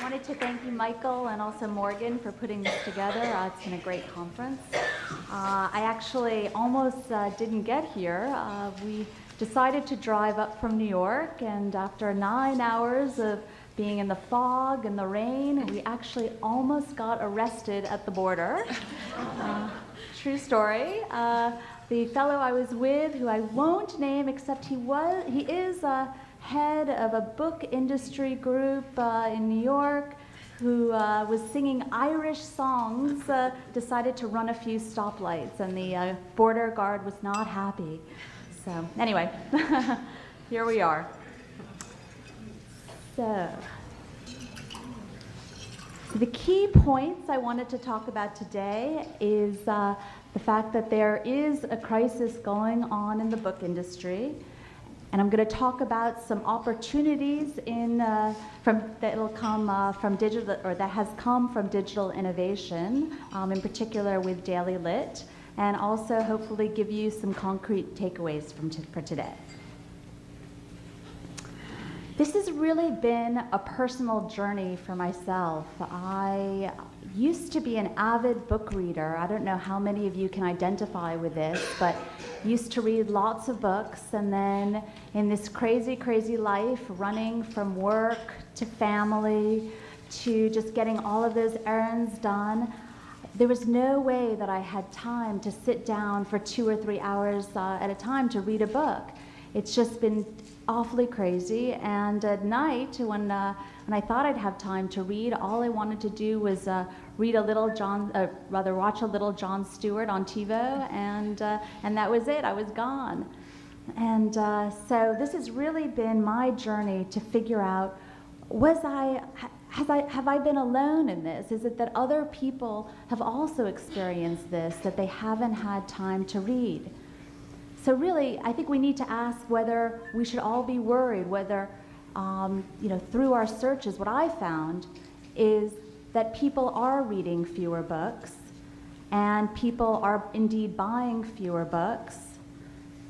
wanted to thank you, Michael, and also Morgan for putting this together. It's been a great conference. I actually almost didn't get here. We decided to drive up from New York, and after 9 hours of being in the fog and the rain, we actually almost got arrested at the border. True story. The fellow I was with, who I won't name, except he is head of a book industry group in New York, who was singing Irish songs, decided to run a few stoplights, and the border guard was not happy. So anyway, here we are. So the key points I wanted to talk about today is the fact that there is a crisis going on in the book industry, and I'm going to talk about some opportunities that'll come from digital, or that has come from digital innovation, in particular with Daily Lit, and also hopefully give you some concrete takeaways for today. This has really been a personal journey for myself. I used to be an avid book reader. I don't know how many of you can identify with this, but used to read lots of books, and then in this crazy, crazy life, running from work to family to just getting all of those errands done, there was no way that I had time to sit down for 2 or 3 hours at a time to read a book. It's just been awfully crazy, and at night when I thought I'd have time to read, all I wanted to do was watch a little Jon Stewart on TiVo, and that was it. I was gone. And so this has really been my journey to figure out, have I been alone in this? Is it that other people have also experienced this, that they haven't had time to read? So really, I think we need to ask whether we should all be worried, whether, through our searches, what I found is that people are reading fewer books, and people are indeed buying fewer books,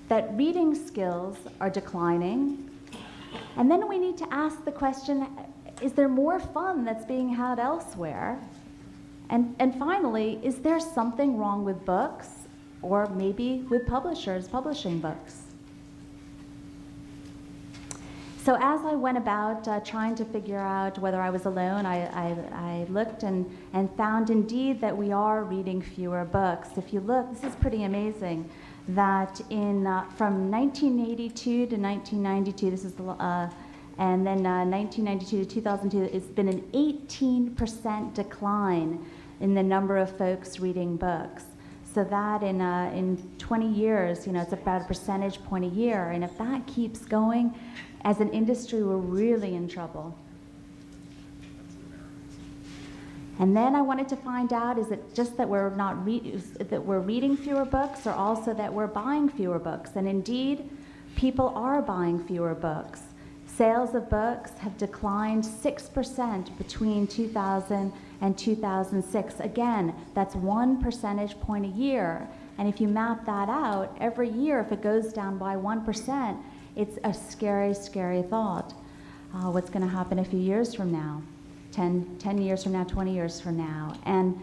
that reading skills are declining, and then we need to ask the question, is there more fun that's being had elsewhere? And finally, is there something wrong with books, or maybe with publishers publishing books? So as I went about trying to figure out whether I was alone, I looked and found indeed that we are reading fewer books. If you look, this is pretty amazing, that from 1982 to 1992, this is and then 1992 to 2002, it's been an 18% decline in the number of folks reading books. So that in 20 years, it's about a percentage point a year. And if that keeps going, as an industry, we're really in trouble. And then I wanted to find out, is it just that we're that we're reading fewer books, or also that we're buying fewer books? And indeed, people are buying fewer books. Sales of books have declined 6% between 2000 and 2006. Again, that's 1 percentage point a year. And if you map that out, every year, if it goes down by 1%, it's a scary, scary thought. What's going to happen a few years from now? 10 years from now, 20 years from now. And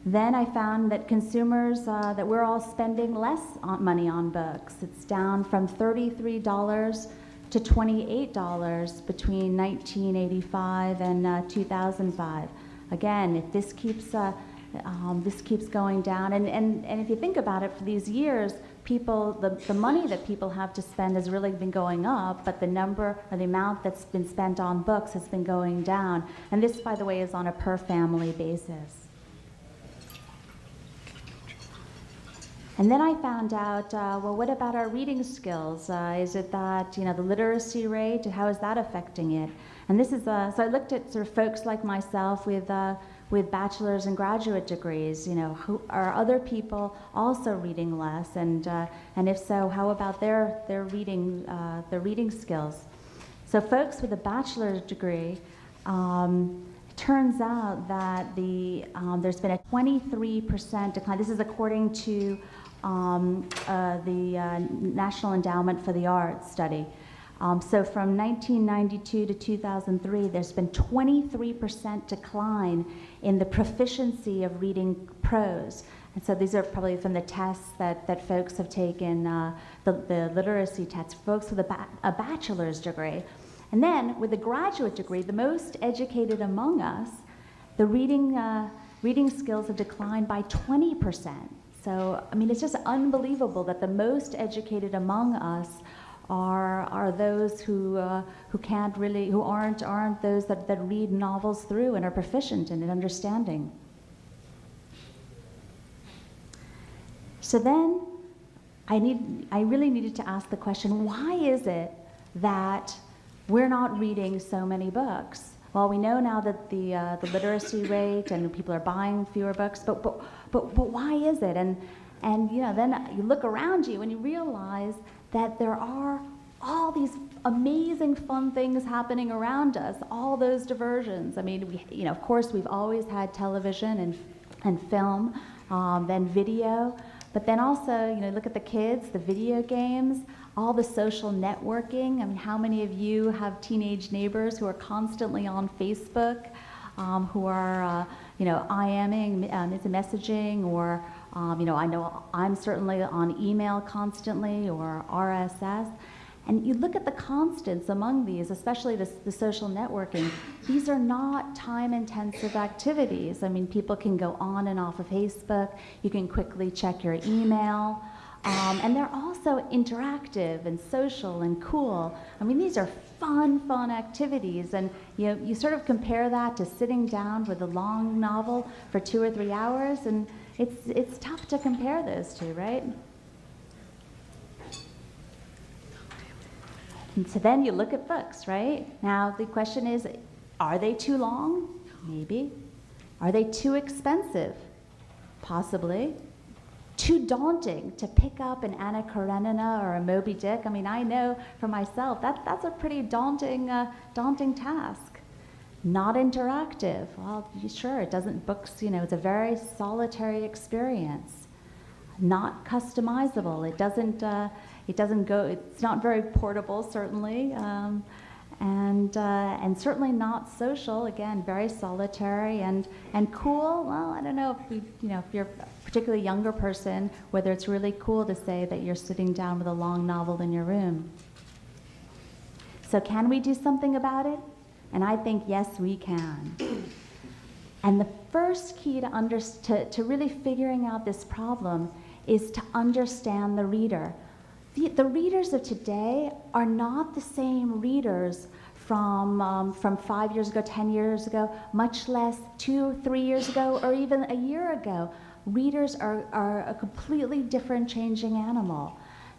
then I found that consumers, that we're all spending less money on books. It's down from $33 to $28 between 1985 and 2005. Again, if this keeps going down, and if you think about it, for these years, the money that people have to spend has really been going up, but the number or the amount that's been spent on books has been going down. And this, by the way, is on a per family basis. And then I found out, well, what about our reading skills? Is it that, the literacy rate, how is that affecting it? And this is, so I looked at sort of folks like myself with bachelor's and graduate degrees, who are other people also reading less? And if so, how about their reading skills? So folks with a bachelor's degree, turns out that there's been a 23% decline. This is according to the National Endowment for the Arts study. So from 1992 to 2003, there's been 23% decline in the proficiency of reading prose. And so these are probably from the tests that folks have taken, the literacy tests, folks with a bachelor's degree. And then with a graduate degree, the most educated among us, the reading skills have declined by 20%. So, I mean, it's just unbelievable that the most educated among us are those who can't really, who aren't those that read novels through and are proficient in understanding. So then, I really needed to ask the question: why is it that we're not reading so many books? Well, we know now that the literacy rate and people are buying fewer books, but why is it? And you know, then you look around you and you realize that there are all these amazing fun things happening around us, all those diversions. I mean, of course, we've always had television and film, then video, but then also, look at the kids, the video games, all the social networking. I mean, how many of you have teenage neighbors who are constantly on Facebook, who are, IMing, messaging, or I know I'm certainly on email constantly, or RSS. And you look at the constants among these, especially the social networking, these are not time-intensive activities. I mean, people can go on and off of Facebook, you can quickly check your email, and they're also interactive and social and cool. I mean, these are fun activities, and you sort of compare that to sitting down with a long novel for 2 or 3 hours, and it's tough to compare those two, right? And so then you look at books, right? Now the question is, are they too long? Maybe. Are they too expensive? Possibly. Too daunting to pick up an Anna Karenina or a Moby Dick? I mean, I know for myself that's a pretty daunting task. Not interactive. Well, sure, it doesn't it's a very solitary experience. Not customizable. It doesn't go. It's not very portable, certainly, and certainly not social. Again, very solitary and cool. Well, I don't know if you're a particularly younger person, whether it's really cool to say that you're sitting down with a long novel in your room. So, can we do something about it? And I think yes, we can. And the first key to really figuring out this problem is to understand the reader. The readers of today are not the same readers from 5 years ago, 10 years ago, much less 2, 3 years ago, or even a year ago. Readers are a completely different, changing animal.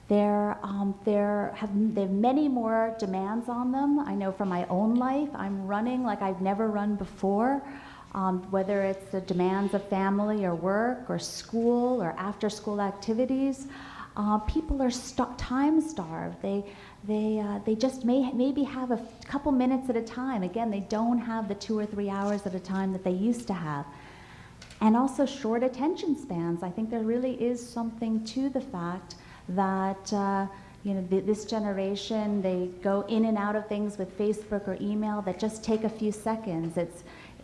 They have many more demands on them. I know from my own life, I'm running like I've never run before. Whether it's the demands of family or work or school or after-school activities. People are time-starved. They just maybe have a couple minutes at a time. Again, they don't have the 2 or 3 hours at a time that they used to have. And also short attention spans. I think there really is something to the fact that this generation, they go in and out of things with Facebook or email that just take a few seconds.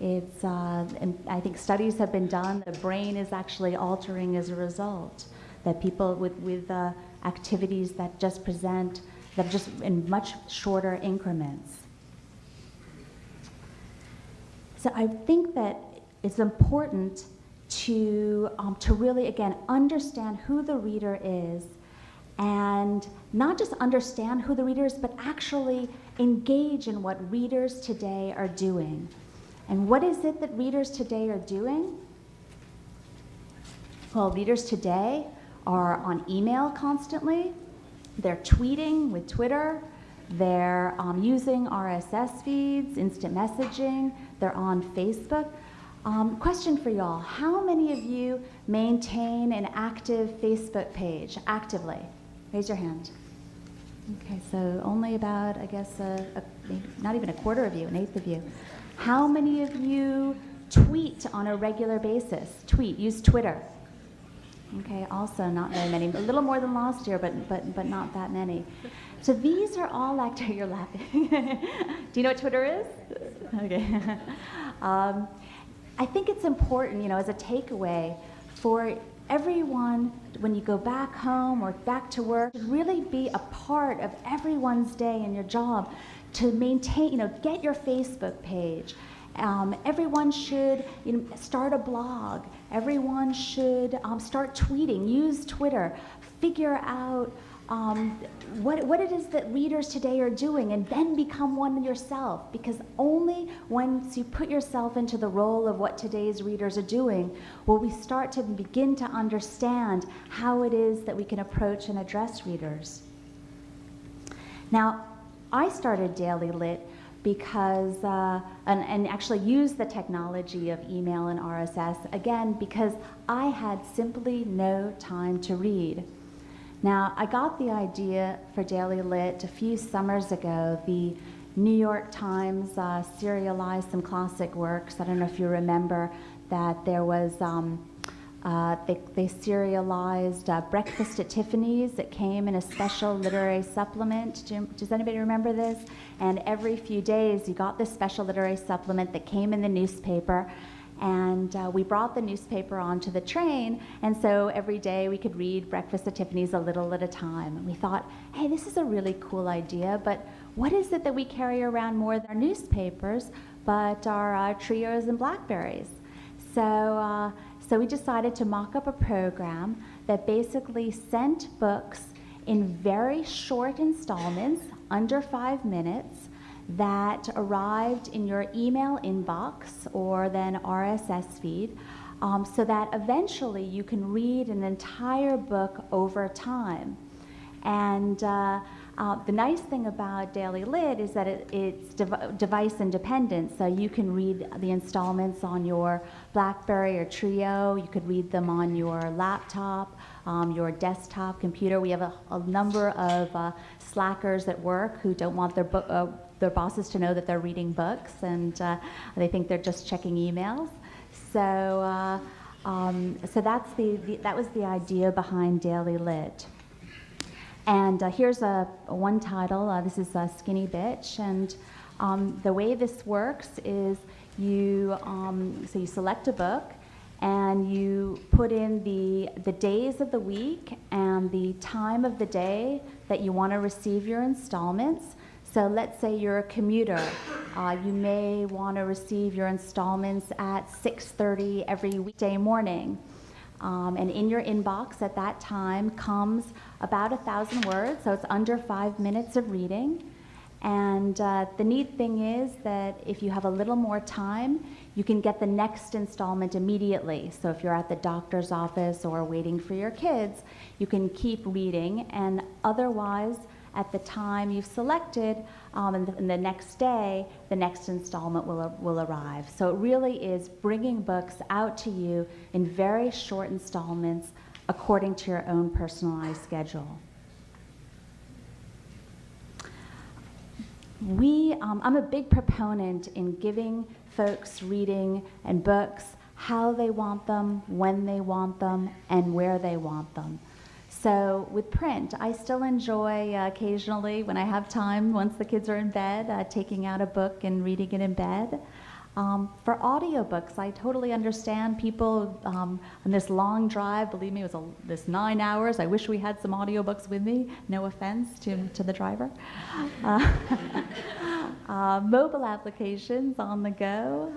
And I think studies have been done. The brain is actually altering as a result. That people with activities that just present, that just in much shorter increments. So I think that it's important to really, again, understand who the reader is, and not just understand who the reader is, but actually engage in what readers today are doing. And what is it that readers today are doing? Well, readers today are on email constantly. They're tweeting with Twitter. They're using RSS feeds, instant messaging. They're on Facebook. Question for y'all. How many of you maintain an active Facebook page actively? Raise your hand. Okay, so only about, I guess, maybe not even a quarter of you, an eighth of you. How many of you tweet on a regular basis? Tweet, use Twitter. Okay, also not very many. A little more than last year, but not that many. So these are all active. You're laughing. Do you know what Twitter is? Okay. I think it's important, as a takeaway for everyone, when you go back home or back to work, to really be a part of everyone's day and your job, to maintain, get your Facebook page. Everyone should start a blog. Everyone should start tweeting, use Twitter, figure out what it is that readers today are doing, and then become one yourself, because only once you put yourself into the role of what today's readers are doing will we start to begin to understand how it is that we can approach and address readers. Now, I started Daily Lit because, and actually used the technology of email and RSS, again, because I had simply no time to read. Now, I got the idea for Daily Lit a few summers ago. The New York Times serialized some classic works. I don't know if you remember that there was, they serialized Breakfast at Tiffany's. It came in a special literary supplement. Does anybody remember this? And every few days you got this special literary supplement that came in the newspaper. And we brought the newspaper onto the train, and so every day we could read Breakfast at Tiffany's a little at a time. And we thought, hey, this is a really cool idea, but what is it that we carry around more than our newspapers, but our Trios and Blackberries? So we decided to mock up a program that basically sent books in very short installments, under 5 minutes, that arrived in your email inbox or then RSS feed, so that eventually you can read an entire book over time. And the nice thing about Daily Lit is that it's device independent, so you can read the installments on your BlackBerry or Trio. You could read them on your laptop, your desktop computer. We have a number of slackers at work who don't want their bosses to know that they're reading books, and they think they're just checking emails. So that was the idea behind Daily Lit. And here's one title. This is Skinny Bitch, and the way this works is you select a book, and you put in the days of the week and the time of the day that you want to receive your installments. So let's say you're a commuter. You may want to receive your installments at 6:30 every weekday morning. And in your inbox at that time comes about 1,000 words, so it's under 5 minutes of reading. And the neat thing is that if you have a little more time, you can get the next installment immediately. So if you're at the doctor's office or waiting for your kids, you can keep reading, and otherwise, at the time you've selected, and the next day, the next installment will arrive. So it really is bringing books out to you in very short installments according to your own personalized schedule. I'm a big proponent in giving folks reading and books how they want them, when they want them, and where they want them. So with print, I still enjoy occasionally, when I have time, once the kids are in bed, taking out a book and reading it in bed. For audiobooks, I totally understand people on this long drive. Believe me, it was this 9 hours. I wish we had some audiobooks with me. No offense to the driver. Mobile applications on the go.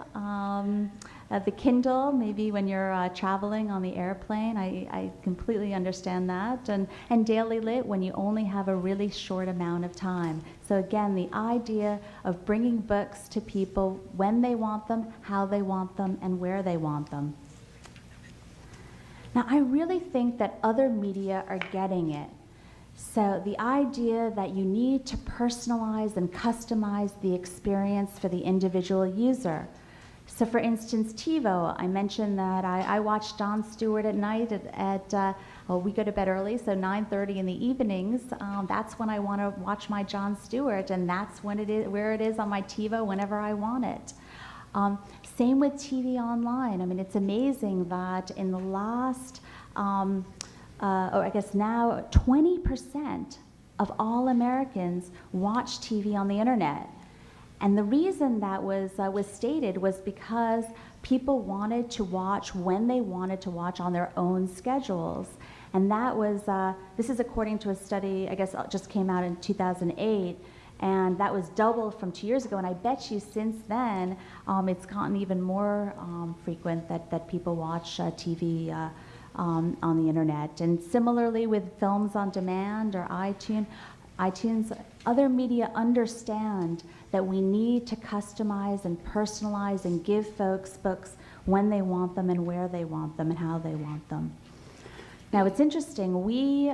The Kindle, maybe when you're traveling on the airplane, I completely understand that. And Daily Lit, when you only have a really short amount of time. So again, the idea of bringing books to people when they want them, how they want them, and where they want them. Now, I really think that other media are getting it. So the idea that you need to personalize and customize the experience for the individual user. So for instance, TiVo, I mentioned that I watch Jon Stewart at night we go to bed early, so 9:30 in the evenings. That's when I want to watch my Jon Stewart, and that's when where it is on my TiVo whenever I want it. Same with TV online. I mean, it's amazing that in the last or I guess now 20% of all Americans watch TV on the internet. And the reason that was stated was because people wanted to watch when they wanted to watch on their own schedules. And that was, this is according to a study, I guess just came out in 2008, and that was double from 2 years ago. And I bet you since then, it's gotten even more frequent that people watch TV on the internet. And similarly with films on demand or iTunes, other media understand that we need to customize and personalize and give folks books when they want them and where they want them and how they want them. Now it's interesting, we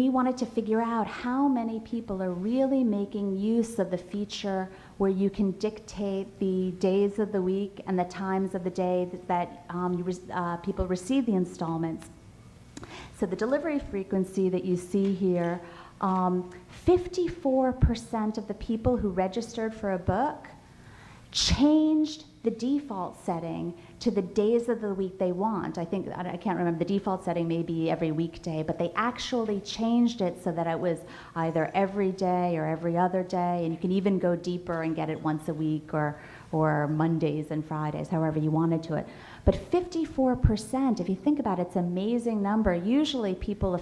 wanted to figure out how many people are really making use of the feature where you can dictate the days of the week and the times of the day that people receive the installments. So the delivery frequency that you see here, 54% of the people who registered for a book changed the default setting to the days of the week they want. I can't remember, the default setting may be every weekday, but they actually changed it so that it was either every day or every other day, and you can even go deeper and get it once a week or Mondays and Fridays, however you wanted to it. But 54%, if you think about it, it's an amazing number. Usually people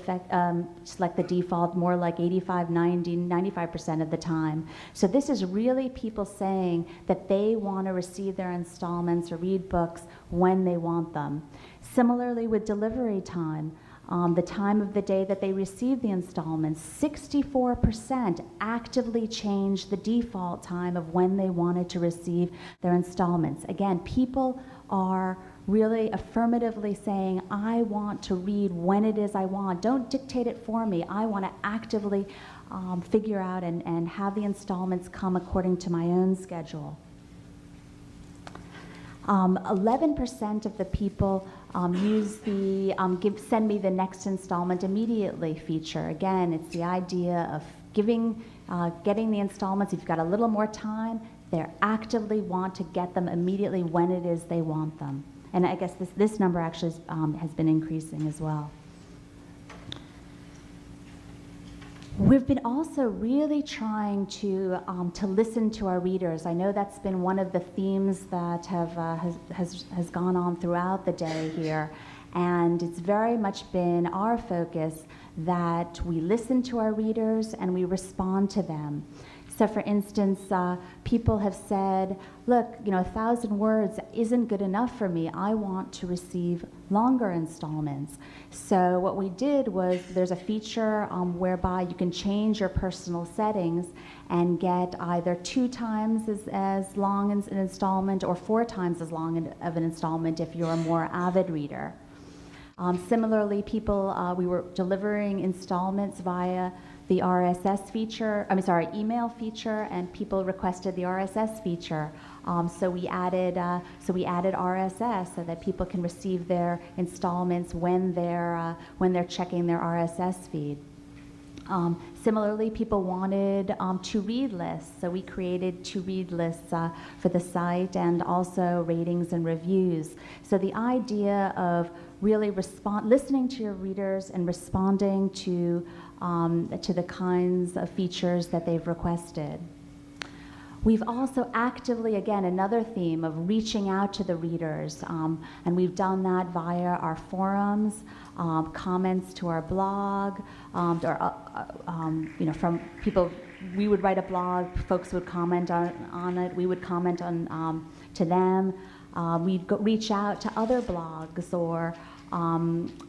select the default more like 85, 90, 95% of the time. So this is really people saying that they want to receive their installments or read books when they want them. Similarly with delivery time, the time of the day that they receive the installments, 64% actively changed the default time of when they wanted to receive their installments. Again, people are really affirmatively saying, I want to read when it is I want. Don't dictate it for me. I want to actively figure out and have the installments come according to my own schedule. 11% of the people use the send me the next installment immediately feature. Again, it's the idea of getting the installments. If you've got a little more time, they actively want to get them immediately when it is they want them. And I guess this number actually has been increasing as well. We've been also really trying to listen to our readers. I know that's been one of the themes that has gone on throughout the day here, and it's very much been our focus that we listen to our readers and we respond to them. So for instance, people have said, look, 1,000 words isn't good enough for me. I want to receive longer installments. So what we did was, there's a feature whereby you can change your personal settings and get either 2 times as long as an installment or 4 times as long of an installment if you're a more avid reader. Similarly, we were delivering installments via the RSS feature, email feature, and people requested the RSS feature. So we added RSS so that people can receive their installments when they're checking their RSS feed. Similarly, people wanted to-read lists, so we created to-read lists for the site, and also ratings and reviews. So the idea of really listening to your readers and responding to the kinds of features that they've requested. We've also actively, again, another theme of reaching out to the readers, and we've done that via our forums, comments to our blog, from people. We would write a blog, folks would comment on it, we would comment on to them. We'd reach out to other blogs, or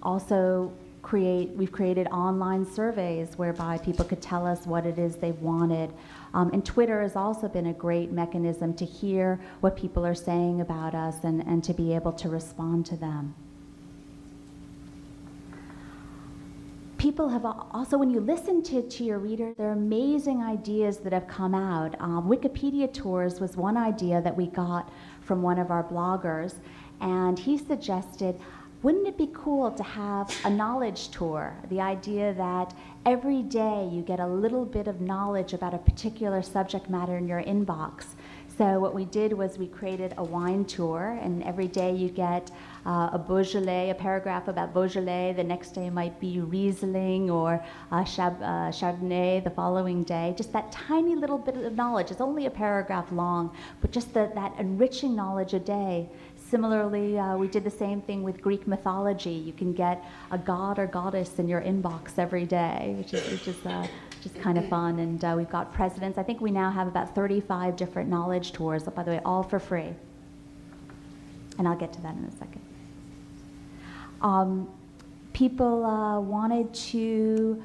also we've created online surveys whereby people could tell us what it is they wanted. And Twitter has also been a great mechanism to hear what people are saying about us and to be able to respond to them. People have also, when you listen to your reader, there are amazing ideas that have come out. Wikipedia tours was one idea that we got from one of our bloggers, and he suggested, wouldn't it be cool to have a knowledge tour? The idea that every day you get a little bit of knowledge about a particular subject matter in your inbox. So what we did was we created a wine tour, and every day you get a Beaujolais, a paragraph about Beaujolais. The next day might be Riesling or Chardonnay the following day. Just that tiny little bit of knowledge. It's only a paragraph long, but just that enriching knowledge a day. Similarly, we did the same thing with Greek mythology. You can get a god or goddess in your inbox every day, which is just kind of fun. And we've got presidents. I think we now have about 35 different knowledge tours, by the way, all for free. And I'll get to that in a second. People wanted to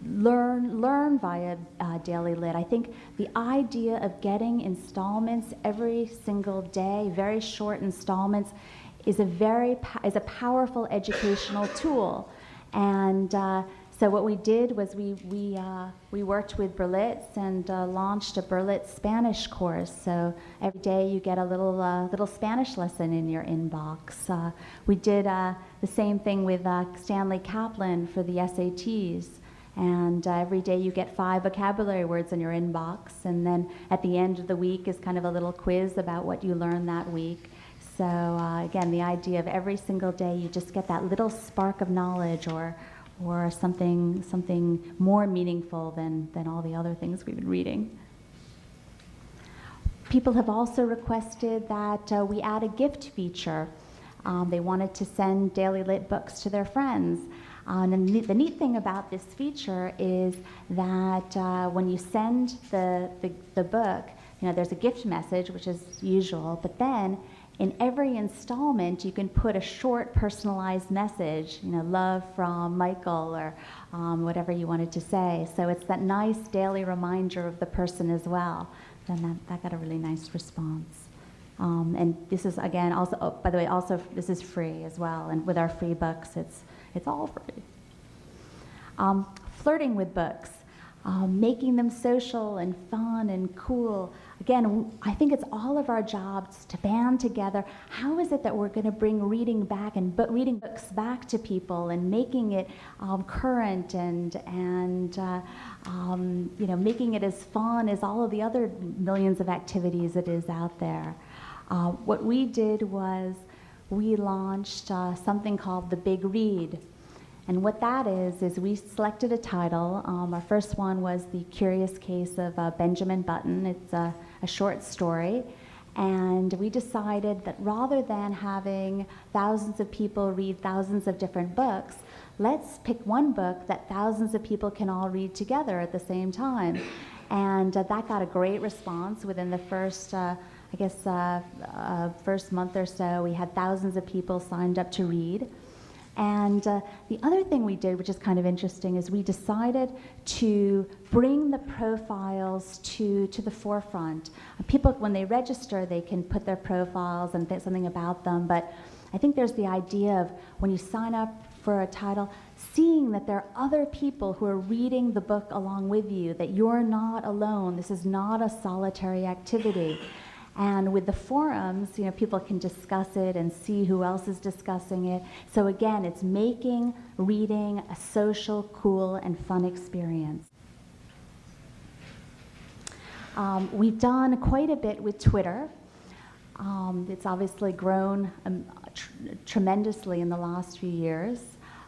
learn via Daily Lit. I think the idea of getting installments every single day, very short installments, is a powerful educational tool. And so what we did was we worked with Berlitz and launched a Berlitz Spanish course. So every day you get a little Spanish lesson in your inbox. We did the same thing with Stanley Kaplan for the SATs. And every day you get 5 vocabulary words in your inbox, and then at the end of the week is kind of a little quiz about what you learned that week. So again, the idea of every single day you just get that little spark of knowledge or something more meaningful than all the other things we've been reading. People have also requested that we add a gift feature. They wanted to send Daily Lit books to their friends. And the neat thing about this feature is that when you send the book, there's a gift message, which is usual, but then in every installment you can put a short personalized message, love from Michael or whatever you wanted to say. So it's that nice daily reminder of the person as well. And that got a really nice response. And this is, again, also, by the way, also this is free as well. And with our free books, it's all free. Flirting with books, making them social and fun and cool. Again, I think it's all of our jobs to band together. How is it that we're going to bring reading back and reading books back to people and making it current and making it as fun as all of the other millions of activities it is out there? What we did was we launched something called The Big Read. And what that is we selected a title. Our first one was The Curious Case of Benjamin Button. It's a short story. And we decided that rather than having thousands of people read thousands of different books, let's pick one book that thousands of people can all read together at the same time. And that got a great response within the first first month or so. We had thousands of people signed up to read. And the other thing we did, which is kind of interesting, is we decided to bring the profiles to the forefront. People, when they register, they can put their profiles and something about them, but I think there's the idea of when you sign up for a title, seeing that there are other people who are reading the book along with you, that you're not alone. This is not a solitary activity. And with the forums, people can discuss it and see who else is discussing it. So again, it's making reading a social, cool, and fun experience. We've done quite a bit with Twitter. It's obviously grown tremendously in the last few years.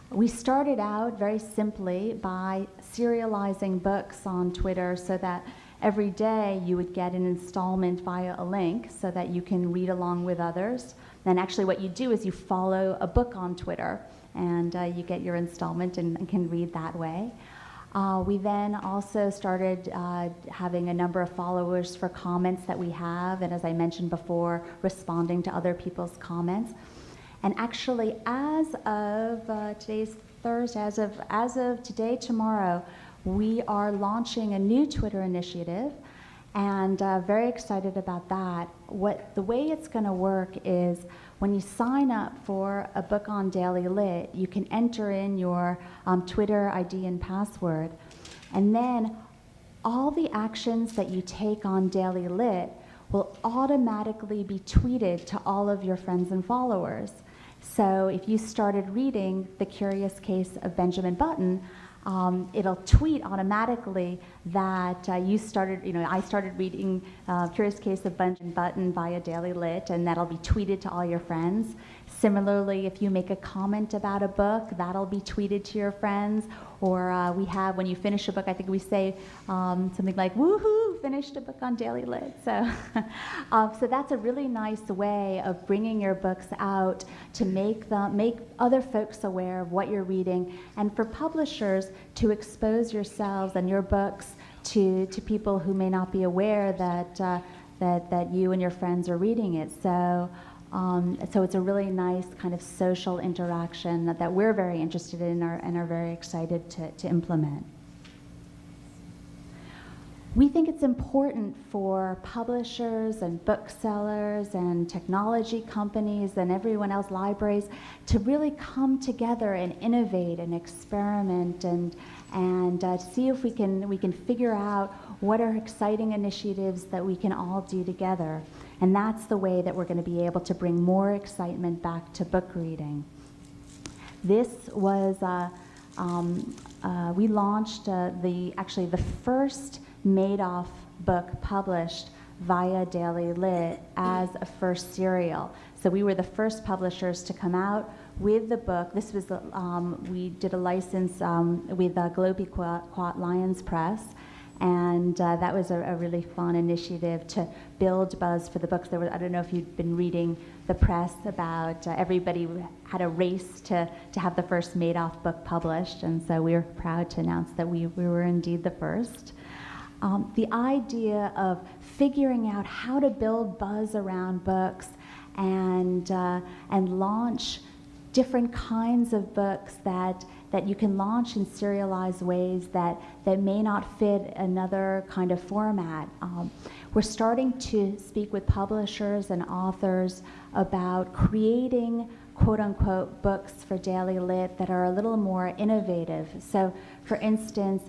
We started out very simply by serializing books on Twitter so that every day you would get an installment via a link so that you can read along with others. Then actually what you do is you follow a book on Twitter and you get your installment and can read that way. We then also started having a number of followers for comments that we have, and as I mentioned before, responding to other people's comments. And actually, as of today's Thursday, as of today, tomorrow, we are launching a new Twitter initiative, and very excited about that. The way it's going to work is when you sign up for a book on Daily Lit, you can enter in your Twitter ID and password, and then all the actions that you take on Daily Lit will automatically be tweeted to all of your friends and followers. So if you started reading The Curious Case of Benjamin Button, it'll tweet automatically that I started reading Curious Case of Benjamin Button via Daily Lit, and that'll be tweeted to all your friends. Similarly, if you make a comment about a book, that'll be tweeted to your friends. Or we have, when you finish a book, I think we say something like, woohoo, finished a book on Daily Lit. So, so that's a really nice way of bringing your books out to make other folks aware of what you're reading, and for publishers to expose yourselves and your books to people who may not be aware that you and your friends are reading it. So it's a really nice kind of social interaction that we're very interested in and are very excited to implement. We think it's important for publishers and booksellers and technology companies and everyone else, libraries, to really come together and innovate and experiment and see if we can figure out what are exciting initiatives that we can all do together. And that's the way that we're going to be able to bring more excitement back to book reading. This was, we launched the first Madoff book published via Daily Lit as a first serial. So we were the first publishers to come out with the book. This was, we did a license with Globequot Lions Press, and that was a really fun initiative to build buzz for the books. There was, I don't know if you've been reading the press about everybody had a race to have the first Madoff book published, and so we were proud to announce that we were indeed the first. The idea of figuring out how to build buzz around books and launch different kinds of books that you can launch in serialized ways that may not fit another kind of format. We're starting to speak with publishers and authors about creating quote-unquote books for Daily Lit that are a little more innovative. So, for instance,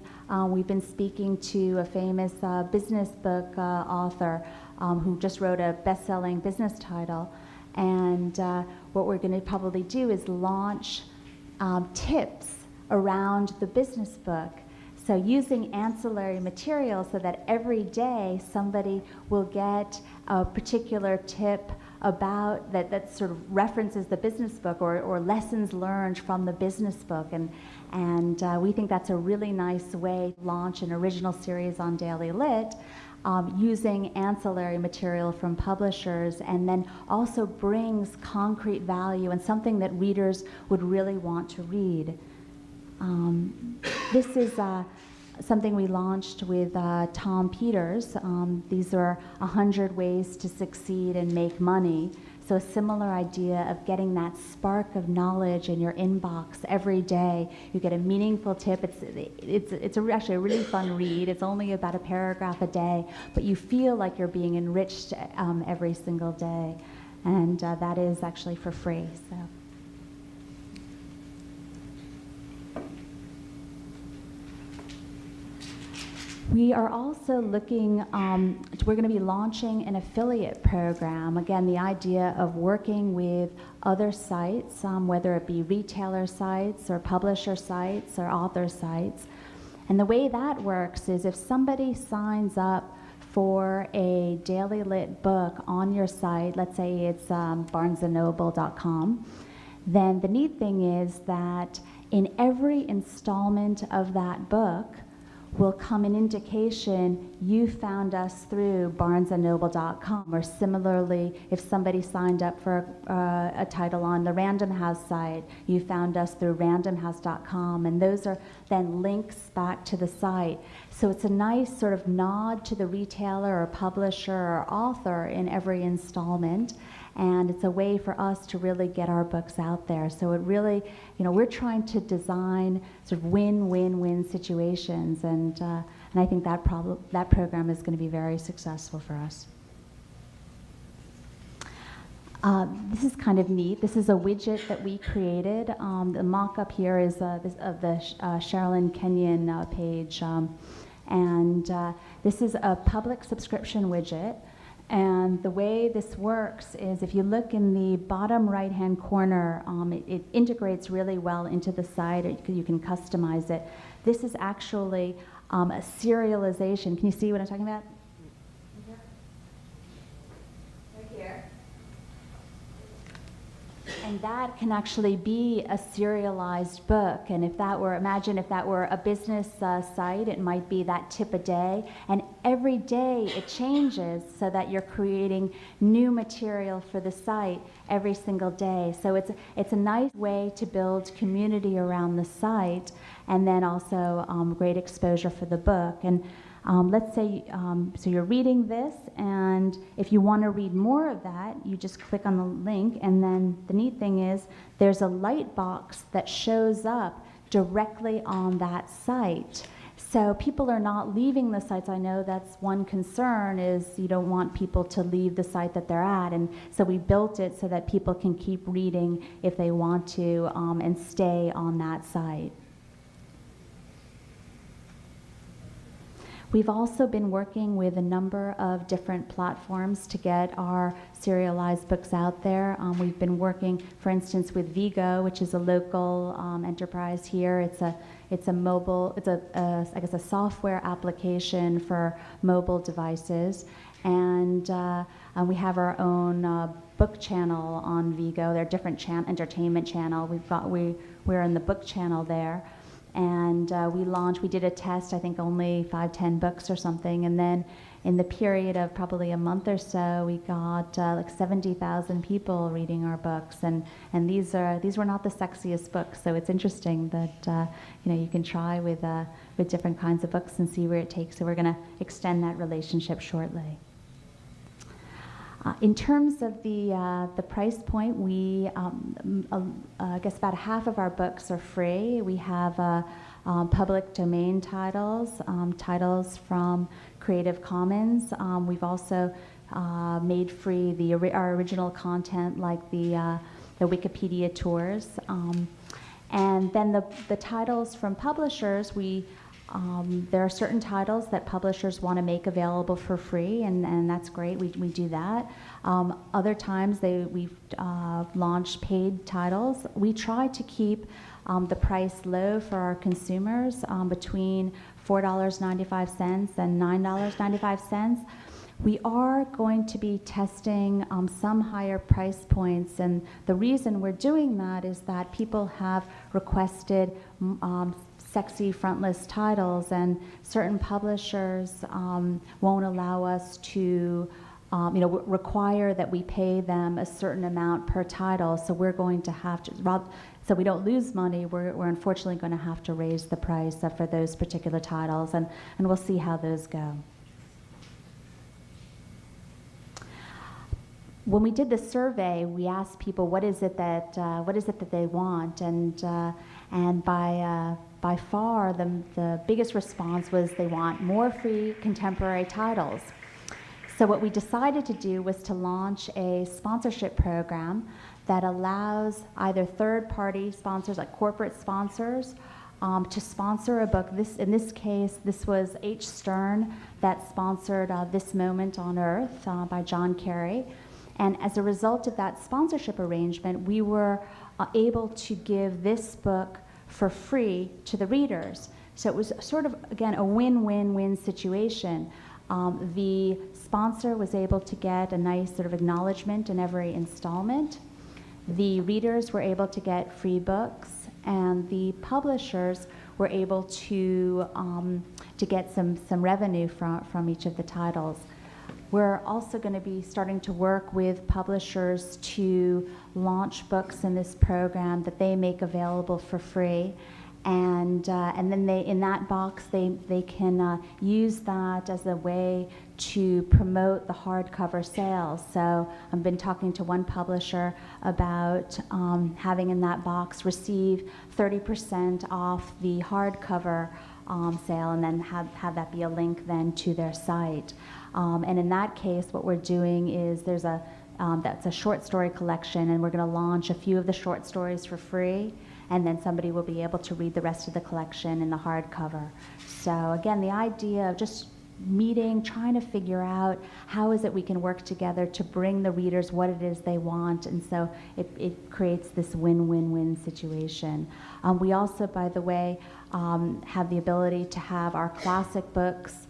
we've been speaking to a famous business book author who just wrote a best-selling business title, and what we're going to probably do is launch tips around the business book. So using ancillary material so that every day somebody will get a particular tip about that sort of references the business book or lessons learned from the business book. And we think that's a really nice way to launch an original series on Daily Lit using ancillary material from publishers, and then also brings concrete value and something that readers would really want to read. This is something we launched with Tom Peters. These are 100 ways to succeed and make money. So a similar idea of getting that spark of knowledge in your inbox every day. You get a meaningful tip. It's actually a really fun read. It's only about a paragraph a day, but you feel like you're being enriched every single day. And that is actually for free. So. We are also looking, we're going to be launching an affiliate program. Again, the idea of working with other sites, whether it be retailer sites or publisher sites or author sites. And the way that works is if somebody signs up for a Daily Lit book on your site, let's say it's barnesandnoble.com, then the neat thing is that in every installment of that book, will come an indication you found us through barnesandnoble.com. Or similarly, if somebody signed up for a title on the Random House site, you found us through randomhouse.com, and those are then links back to the site. So it's a nice sort of nod to the retailer or publisher or author in every installment. And it's a way for us to really get our books out there. So it really, we're trying to design sort of win-win-win situations, and I think that program is going to be very successful for us. This is kind of neat. This is a widget that we created. The mock-up here is of the Sherilyn Kenyon page, and this is a public subscription widget. And the way this works is if you look in the bottom right-hand corner, it integrates really well into the site. You can customize it. This is actually a serialization. Can you see what I'm talking about? Right here. And that can actually be a serialized book. And if that were, imagine if that were a business site, it might be that tip a day. And every day it changes so that you're creating new material for the site every single day. So it's a nice way to build community around the site, and then also great exposure for the book. And let's say, so you're reading this, and if you want to read more of that, you just click on the link, and then the neat thing is there's a light box that shows up directly on that site. So people are not leaving the sites. I know that's one concern, is you don't want people to leave the site that they're at, and so we built it so that people can keep reading if they want to, and stay on that site. We've also been working with a number of different platforms to get our serialized books out there. We've been working, for instance, with Vigo, which is a local enterprise here. It's a I guess a software application for mobile devices, and we have our own book channel on Vigo. They're a different entertainment channel. We're in the book channel there. And we did a test, I think only 5-10 books or something, and then in the period of probably a month or so, we got like 70,000 people reading our books, and these were not the sexiest books, so it's interesting that you can try with different kinds of books and see where it takes. So we're going to extend that relationship shortly. In terms of the price point, we I guess about half of our books are free. We have public domain titles, titles from Creative Commons. We've also made free our original content, like the Wikipedia tours, and then the titles from publishers. There are certain titles that publishers want to make available for free, and that's great. We do that. Other times we've launched paid titles. We try to keep the price low for our consumers, between $4.95 and $9.95. We are going to be testing some higher price points, and the reason we're doing that is that people have requested sexy frontless titles, and certain publishers won't allow us to require that we pay them a certain amount per title. So we're going to have to, so we don't lose money, we're unfortunately going to have to raise the price for those particular titles, and we'll see how those go. When we did the survey, we asked people what is it that they want, and by far the biggest response was they want more free contemporary titles. So what we decided to do was to launch a sponsorship program that allows either third-party sponsors, like corporate sponsors, to sponsor a book. In this case, this was H. Stern that sponsored This Moment on Earth by John Kerry. And as a result of that sponsorship arrangement, we were able to give this book for free to the readers. So it was sort of, again, a win-win-win situation. The sponsor was able to get a nice sort of acknowledgement in every installment. The readers were able to get free books, and the publishers were able to get some revenue from each of the titles. We're also going to be starting to work with publishers to launch books in this program that they make available for free, and then in that box they can use that as a way to promote the hardcover sales. So I've been talking to one publisher about having in that box receive 30% off the hardcover sale, and then have that be a link then to their site. And in that case, what we're doing is that's a short story collection, and we're going to launch a few of the short stories for free, and then somebody will be able to read the rest of the collection in the hardcover. So again, the idea of just meeting, trying to figure out how is it we can work together to bring the readers what it is they want, and so it creates this win-win-win situation. We also, by the way, have the ability to have our classic books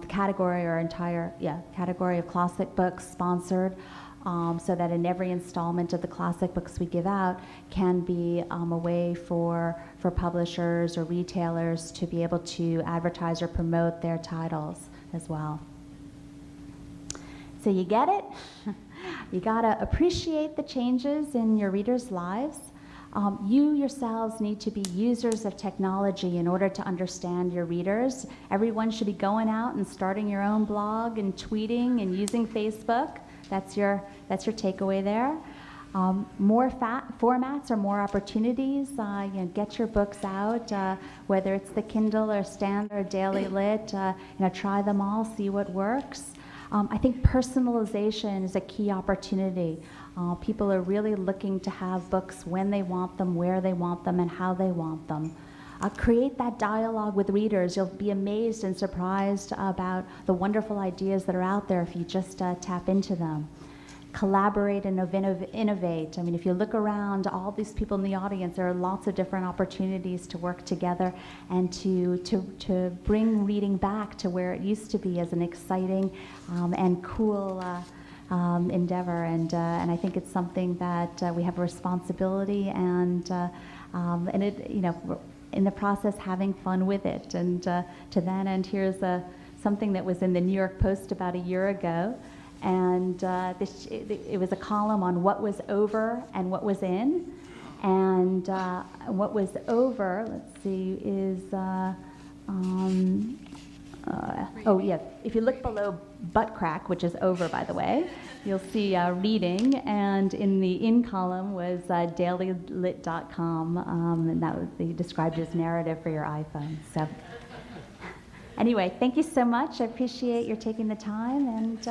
category, or entire category of classic books sponsored, so that in every installment of the classic books we give out can be a way for publishers or retailers to be able to advertise or promote their titles as well. So you get it? You gotta appreciate the changes in your readers' lives. You yourselves need to be users of technology in order to understand your readers. Everyone should be going out and starting your own blog and tweeting and using Facebook. That's your takeaway there. More formats or more opportunities. Get your books out, whether it's the Kindle or Standard, Daily Lit. Try them all, see what works. I think personalization is a key opportunity. People are really looking to have books when they want them, where they want them, and how they want them. Create that dialogue with readers. You'll be amazed and surprised about the wonderful ideas that are out there if you just tap into them. Collaborate and innovate. I mean, if you look around, all these people in the audience, there are lots of different opportunities to work together and to bring reading back to where it used to be as an exciting and cool endeavor. And I think it's something that we have a responsibility and it, we're in the process having fun with it. And to that end, here's something that was in the New York Post about a year ago. And it was a column on what was over and what was in. And what was over, let's see, is, if you look below butt crack, which is over, by the way, you'll see reading. And in the in column was dailylit.com, and that was described as narrative for your iPhone. So anyway, thank you so much. I appreciate your taking the time, and